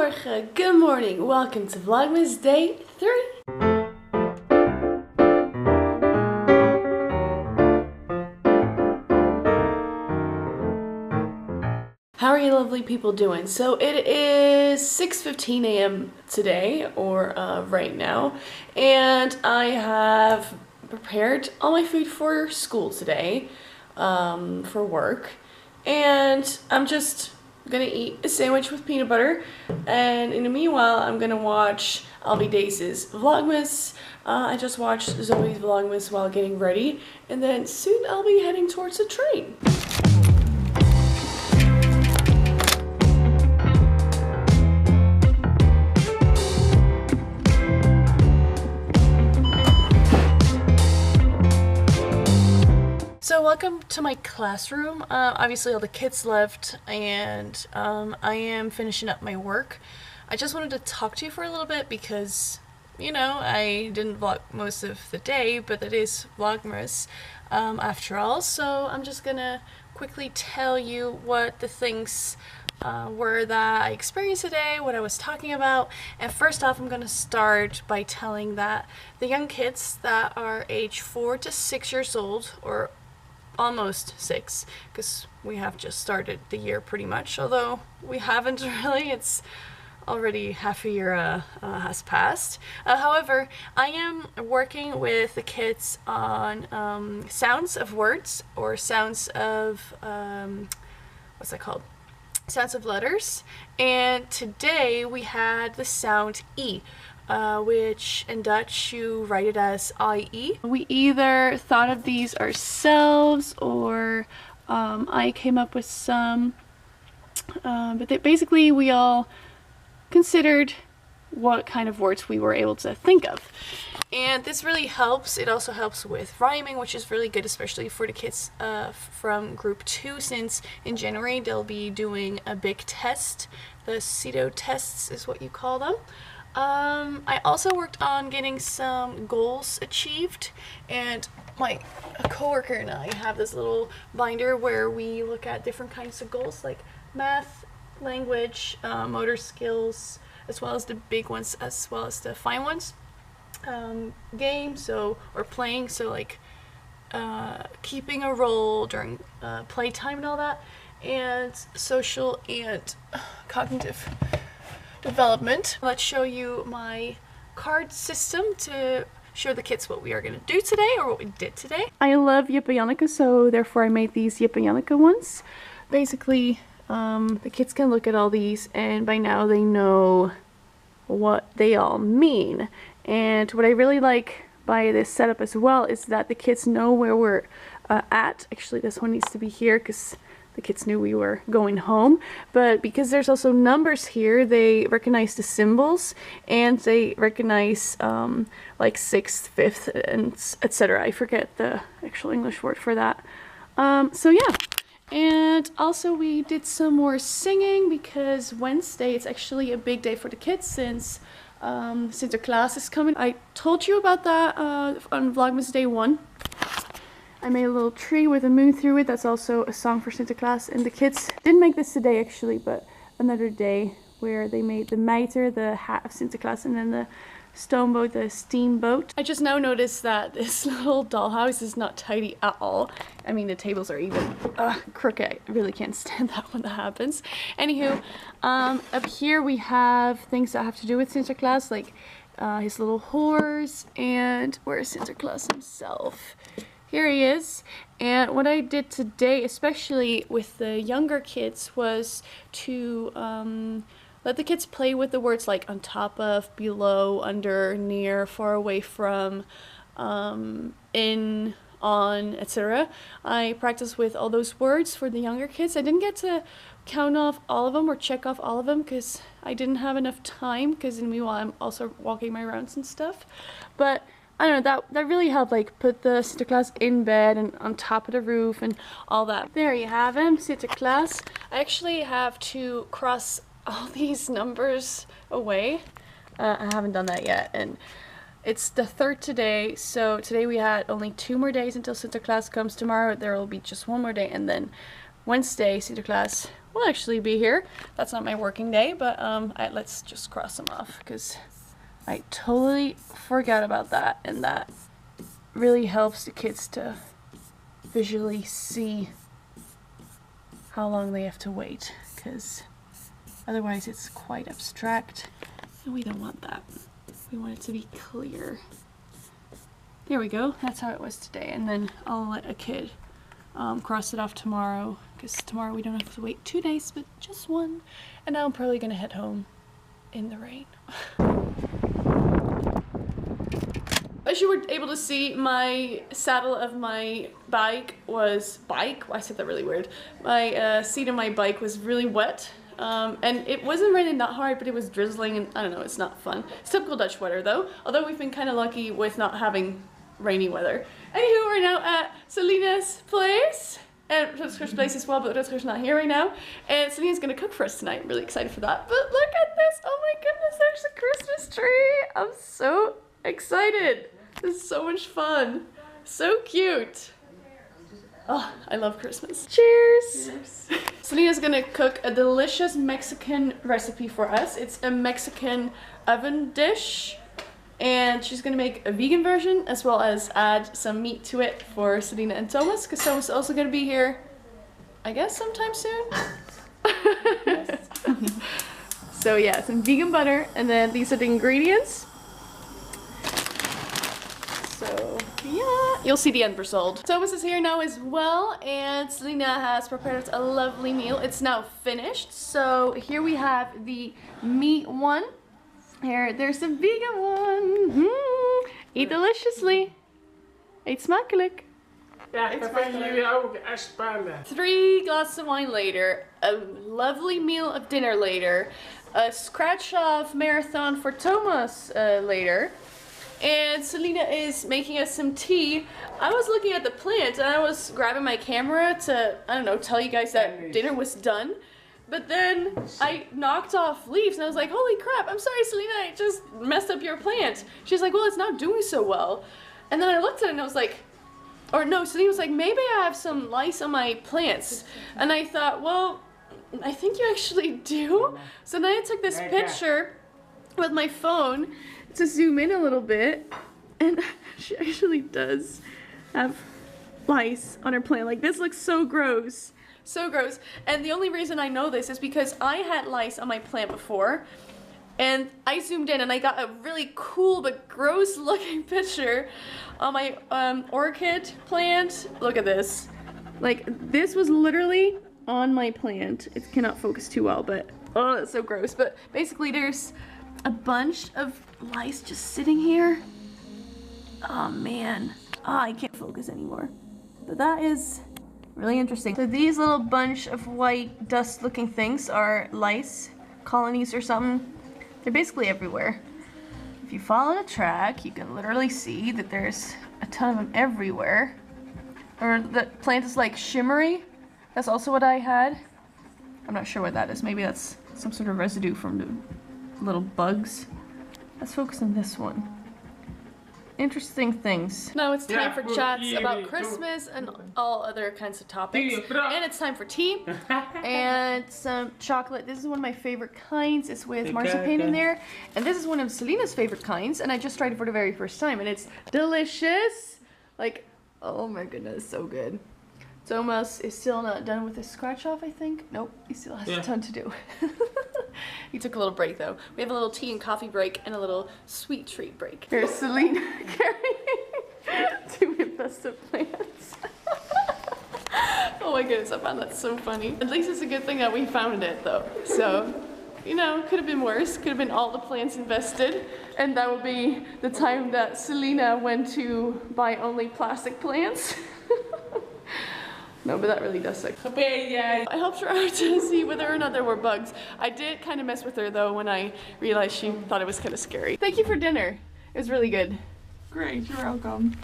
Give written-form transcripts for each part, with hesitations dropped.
Goedemorgen, good morning. Welcome to Vlogmas Day 3. How are you lovely people doing? So it is 6:15 a.m. today, or right now, and I have prepared all my food for school today, for work, and I'm just gonna eat a sandwich with peanut butter, and in the meanwhile I'm gonna watch I'll Be Days' Vlogmas. I just watched Zoe's Vlogmas while getting ready, and then soon I'll be heading towards the train. So welcome to my classroom. Obviously all the kids left, and I am finishing up my work. I just wanted to talk to you for a little bit because, you know, I didn't vlog most of the day, but it is Vlogmas after all. So I'm just gonna quickly tell you what the things were that I experienced today, what I was talking about. And first off, I'm gonna start by telling that the young kids that are age 4 to 6 years old, or almost 6, because we have just started the year pretty much, although we haven't really. It's already half a year has passed. However, I am working with the kids on sounds of words, or sounds of what's that called? Sounds of letters. And today we had the sound E, which in Dutch you write it as IE. We either thought of these ourselves, or I came up with some, but basically we all considered what kind of words we were able to think of. And this really helps. It also helps with rhyming, which is really good, especially for the kids from group 2, since in January they'll be doing a big test. The CETO tests is what you call them. I also worked on getting some goals achieved, and my coworker and I have this little binder where we look at different kinds of goals, like math, language, motor skills, as well as the big ones, as well as the fine ones. Games, or playing, so like keeping a role during playtime and all that, and social and cognitive development. Let's show you my card system to show the kids what we are going to do today, or what we did today. I love Jip and Janneke, so therefore I made these Jip and Janneke ones. Basically, the kids can look at all these, and by now they know what they all mean. And what I really like by this setup as well is that the kids know where we're at. Actually, this one needs to be here because the kids knew we were going home, but because there's also numbers here, they recognize the symbols, and they recognize like 6th, 5th, and etc. I forget the actual English word for that. So yeah, and also we did some more singing because Wednesday is actually a big day for the kids, since Sinterklaas is coming. I told you about that on Vlogmas Day 1. I made a little tree with a moon through it. That's also a song for Sinterklaas. And the kids didn't make this today actually, but another day, where they made the mijter, the hat of Sinterklaas, and then the stoomboot, the steamboat. I just now noticed that this little dollhouse is not tidy at all. I mean, the tables are even crooked. I really can't stand that when that happens. Anywho, up here we have things that have to do with Sinterklaas, like his little horse, and where's Sinterklaas himself? Here he is. And what I did today, especially with the younger kids, was to let the kids play with the words like on top of, below, under, near, far away from, in, on, etc. I practiced with all those words for the younger kids. I didn't get to count off all of them or check off all of them because I didn't have enough time, because meanwhile I'm also walking my rounds and stuff. But I don't know, that really helped, like put the Sinterklaas in bed and on top of the roof and all that. There you have him, Sinterklaas. I actually have to cross all these numbers away. I haven't done that yet, and it's the 3rd today, so today we had only 2 more days until Sinterklaas comes. Tomorrow there will be just 1 more day, and then Wednesday Sinterklaas will actually be here. That's not my working day, but let's just cross them off because I totally forgot about that, and that really helps the kids to visually see how long they have to wait, because otherwise it's quite abstract and we don't want that. We want it to be clear. There we go. That's how it was today, and then I'll let a kid cross it off tomorrow, because tomorrow we don't have to wait 2 days but just one, and now I'm probably gonna head home in the rain. As you were able to see, my saddle of my bike was I said that really weird. My seat of my bike was really wet, and it wasn't raining that hard, but it was drizzling, and I don't know, it's not fun. It's typical Dutch weather though, although we've been kind of lucky with not having rainy weather. Anywho, we're now at Selina's place, and Rutger's place as well, but Rutger's not here right now, and Selina's gonna cook for us tonight. I'm really excited for that. But look at this! Oh my goodness, there's a Christmas tree! I'm so excited! This is so much fun. So cute. Oh, I love Christmas. Cheers! Cheers. Selina's gonna cook a delicious Mexican recipe for us. It's a Mexican oven dish, and she's gonna make a vegan version as well as add some meat to it for Selina and Thomas, because Thomas is also gonna be here, I guess, sometime soon. So yeah, some vegan butter, and then these are the ingredients. So yeah, you'll see the end result. Thomas is here now as well, and Selina has prepared a lovely meal. It's now finished. So here we have the meat one. There's the vegan one. Eat deliciously. Eet smakelijk. Ja, dat vinden jullie ook echt spannend. 3 glasses of wine later, a lovely meal of dinner later, a scratch-off marathon for Thomas later, and Selina is making us some tea. I was looking at the plant and I was grabbing my camera to, I don't know, tell you guys that dinner was done. But then I knocked off leaves and I was like, holy crap, I'm sorry Selina, I just messed up your plant. She's like, well, it's not doing so well. And then I looked at it and I was like, or no, Selina was like, maybe I have some lice on my plants. And I thought, well, I think you actually do. So then I took this picture with my phone to zoom in a little bit, and she actually does have lice on her plant. Like, this looks so gross. So gross. And the only reason I know this is because I had lice on my plant before, and I zoomed in and I got a really cool but gross looking picture on my orchid plant. Look at this. Like, this was literally on my plant. It cannot focus too well, but oh, it's so gross. But basically there's a bunch of lice just sitting here. Oh man. Oh, I can't focus anymore. But that is really interesting. So these little bunch of white dust looking things are lice colonies or something. They're basically everywhere. If you follow the track, you can literally see that there's a ton of them everywhere. Or the plant is like shimmery. That's also what I had. I'm not sure what that is. Maybe that's some sort of residue from the little bugs. Let's focus on this one. Interesting things. Now it's time for chats about Christmas and all other kinds of topics. And it's time for tea and some chocolate. This is one of my favorite kinds. It's with marzipan in there. And this is one of Selina's favorite kinds, and I just tried it for the very first time, and it's delicious. Like, oh my goodness, so good. Thomas is still not done with his scratch off, I think. Nope, he still has a ton to do. He took a little break though. We have a little tea and coffee break and a little sweet treat break. Here's Selina carrying 2 infested plants. Oh my goodness, I found that so funny. At least it's a good thing that we found it though. So, you know, could have been worse. Could have been all the plants invested. And that would be the time that Selina went to buy only plastic plants. No, but that really does suck. I helped her out to see whether or not there were bugs. I did kind of mess with her though when I realized she thought it was kind of scary. Thank you for dinner. It was really good. Great, you're welcome.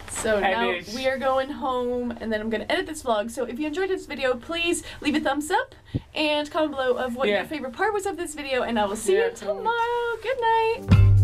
So now we are going home, and then I'm going to edit this vlog. So if you enjoyed this video, please leave a thumbs up and comment below of what your favorite part was of this video, and I will see you tomorrow. Good night.